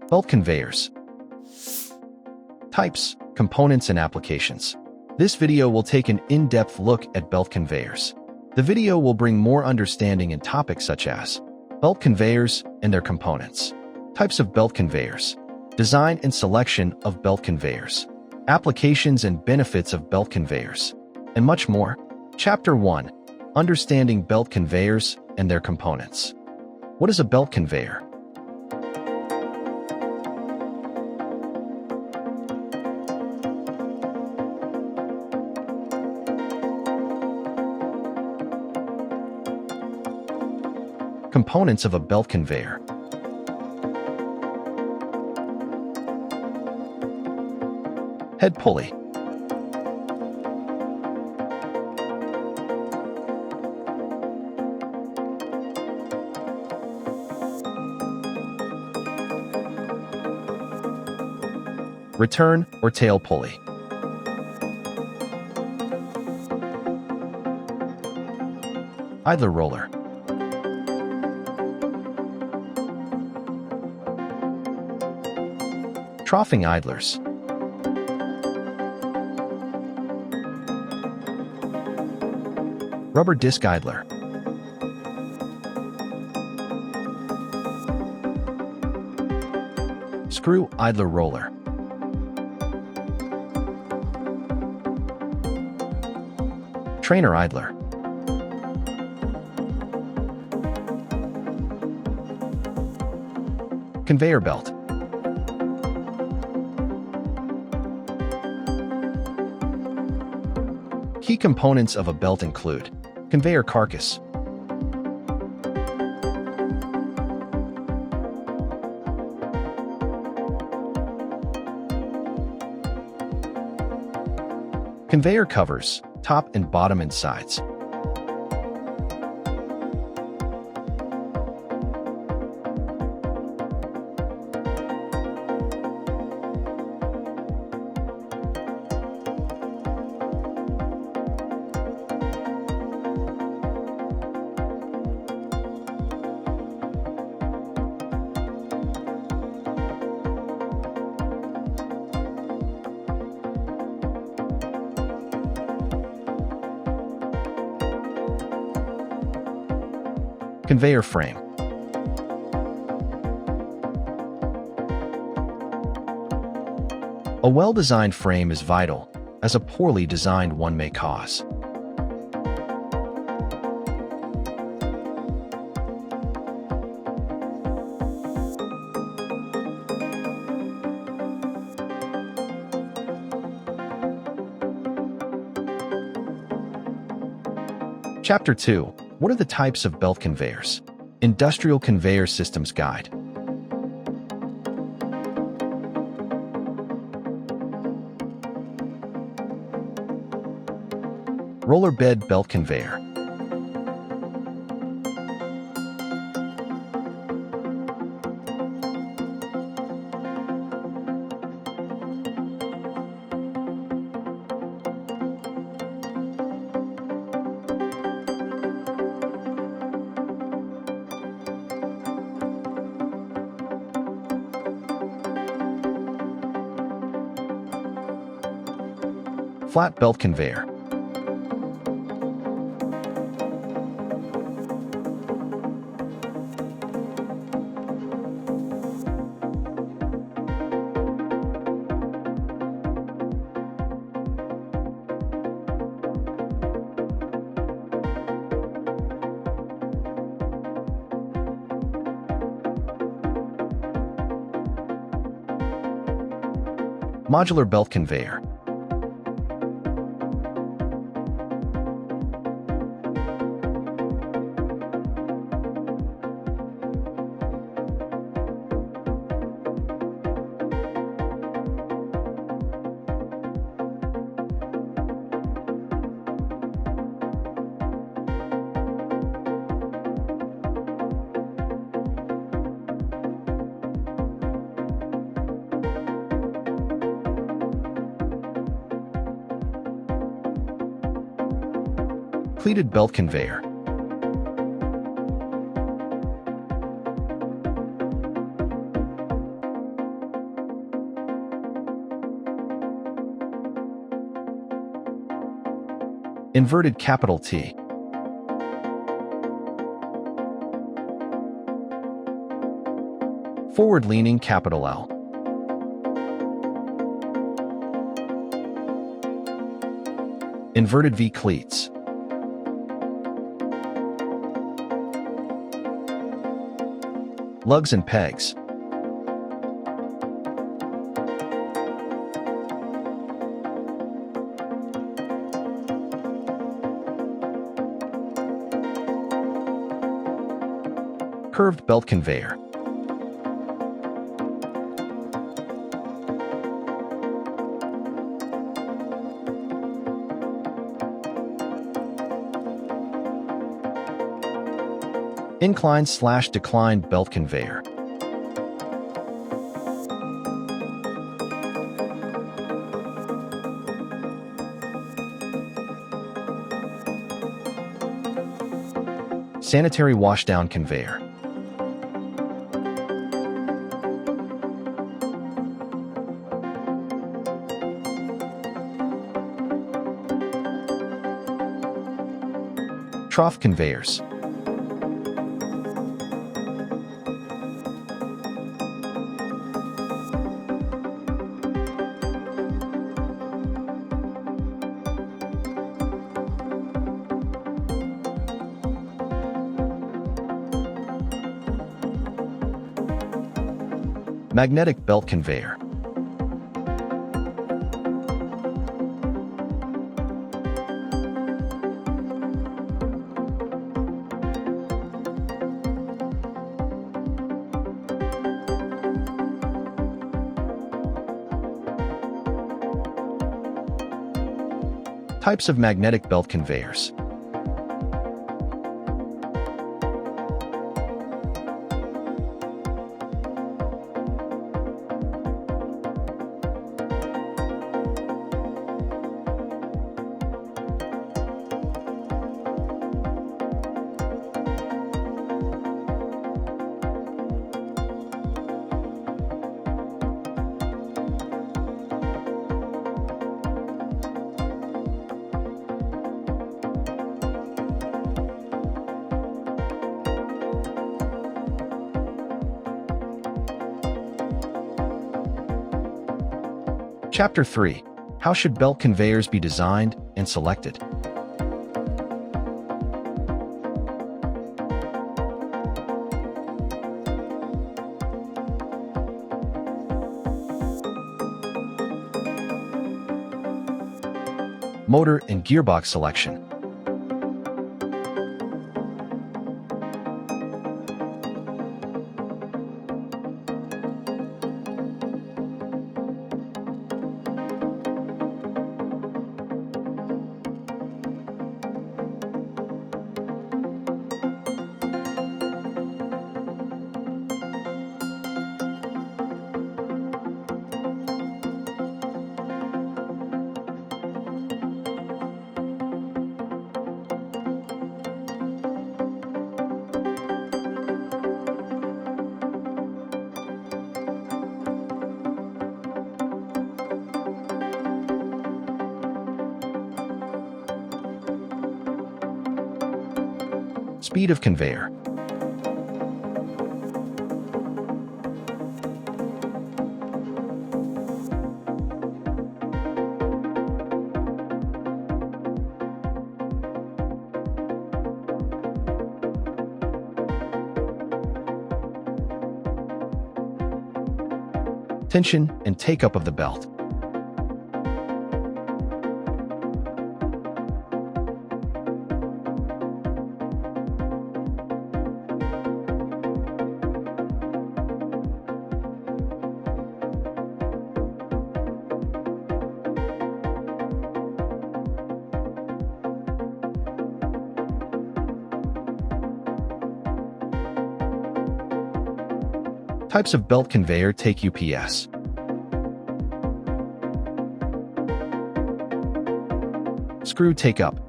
Belt conveyors. Types, components, and applications. This video will take an in-depth look at belt conveyors. The video will bring more understanding in topics such as belt conveyors and their components, types of belt conveyors, design and selection of belt conveyors, applications and benefits of belt conveyors, and much more. Chapter 1. Understanding belt conveyors and their components. What is a belt conveyor? Components of a belt conveyor. Head pulley. Return or tail pulley. Idler roller. Troughing idlers. Rubber disc idler. Screw idler roller. Trainer idler. Conveyor belt. Key components of a belt include conveyor carcass, conveyor covers, top and bottom and sides, conveyor frame. A well-designed frame is vital, as a poorly designed one may cause Chapter 2. What are the types of belt conveyors? Industrial Conveyor Systems Guide. Roller bed belt conveyor. Flat belt conveyor. Modular belt conveyor. Pleated belt conveyor. Inverted capital T. Forward-leaning capital L. Inverted V cleats. Lugs and pegs. Curved belt conveyor. Inclined/declined belt conveyor. Sanitary washdown conveyor. Trough conveyors. Magnetic belt conveyor. Types of magnetic belt conveyors. Chapter 3. How should belt conveyors be designed and selected? Motor and gearbox selection. Speed of conveyor. Tension and take-up of the belt. Types of belt conveyor take UPS. Screw take-up.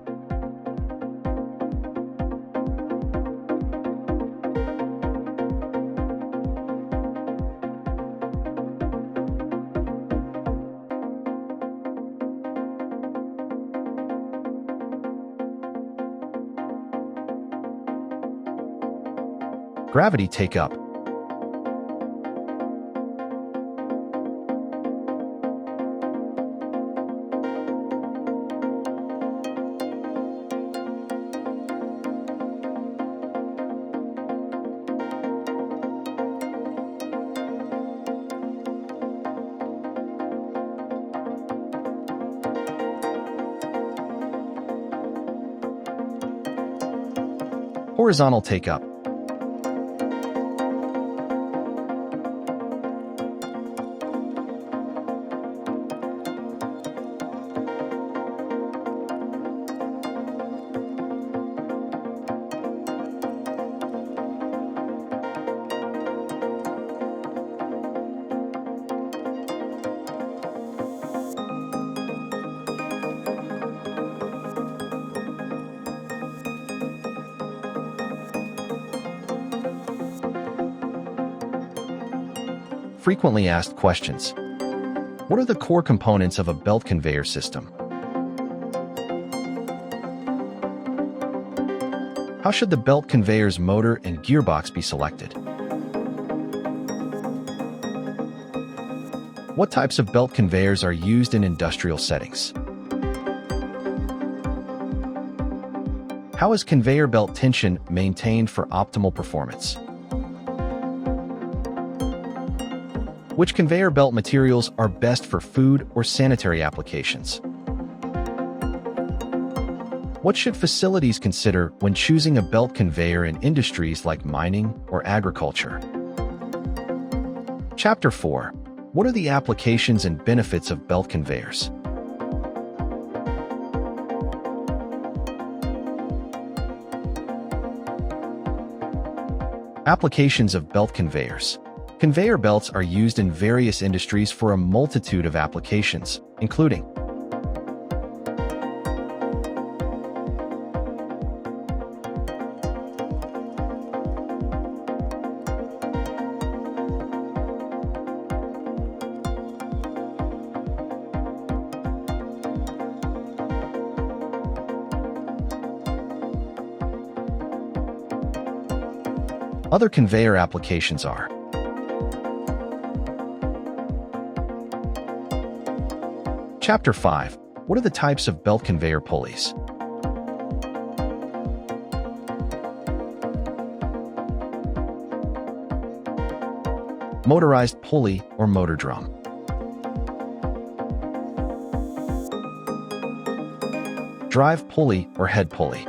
Gravity take up. Horizontal take up. Frequently asked questions. What are the core components of a belt conveyor system? How should the belt conveyor's motor and gearbox be selected? What types of belt conveyors are used in industrial settings? How is conveyor belt tension maintained for optimal performance? Which conveyor belt materials are best for food or sanitary applications? What should facilities consider when choosing a belt conveyor in industries like mining or agriculture? Chapter 4. What are the applications and benefits of belt conveyors? Applications of belt conveyors. Conveyor belts are used in various industries for a multitude of applications, including other conveyor applications are Chapter 5. What are the types of belt conveyor pulleys? Motorized pulley or motor drum. Drive pulley or head pulley.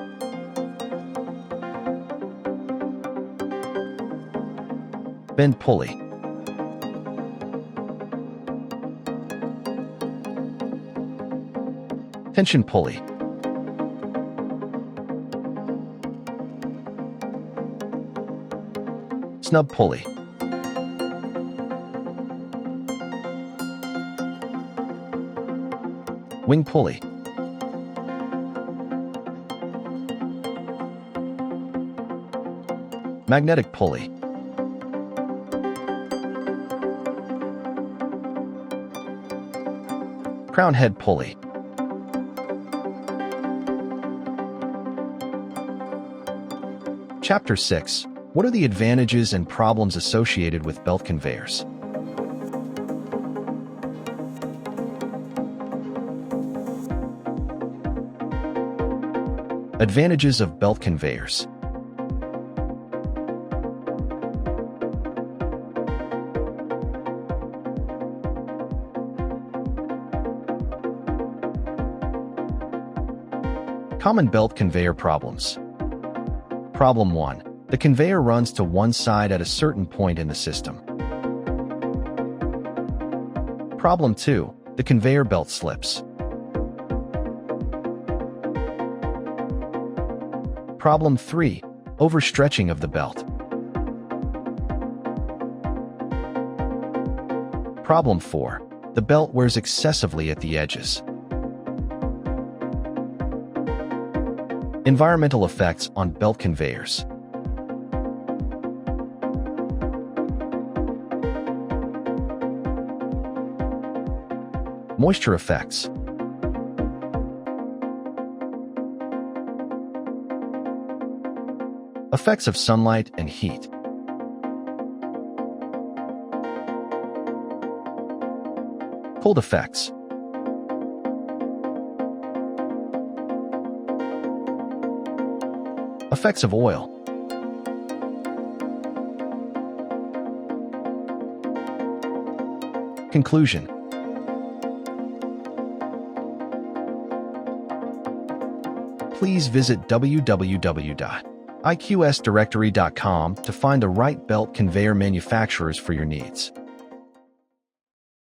Bend pulley. Tension pulley. Snub pulley. Wing pulley. Magnetic pulley. Crown head pulley. Chapter 6. What are the advantages and problems associated with belt conveyors? Advantages of belt conveyors. Common belt conveyor problems. Problem 1. The conveyor runs to one side at a certain point in the system. Problem 2. The conveyor belt slips. Problem 3. Overstretching of the belt. Problem 4. The belt wears excessively at the edges. Environmental effects on belt conveyors. Moisture effects. Effects of sunlight and heat. Cold effects. Effects of oil. Conclusion. Please visit www.iqsdirectory.com to find the right belt conveyor manufacturers for your needs.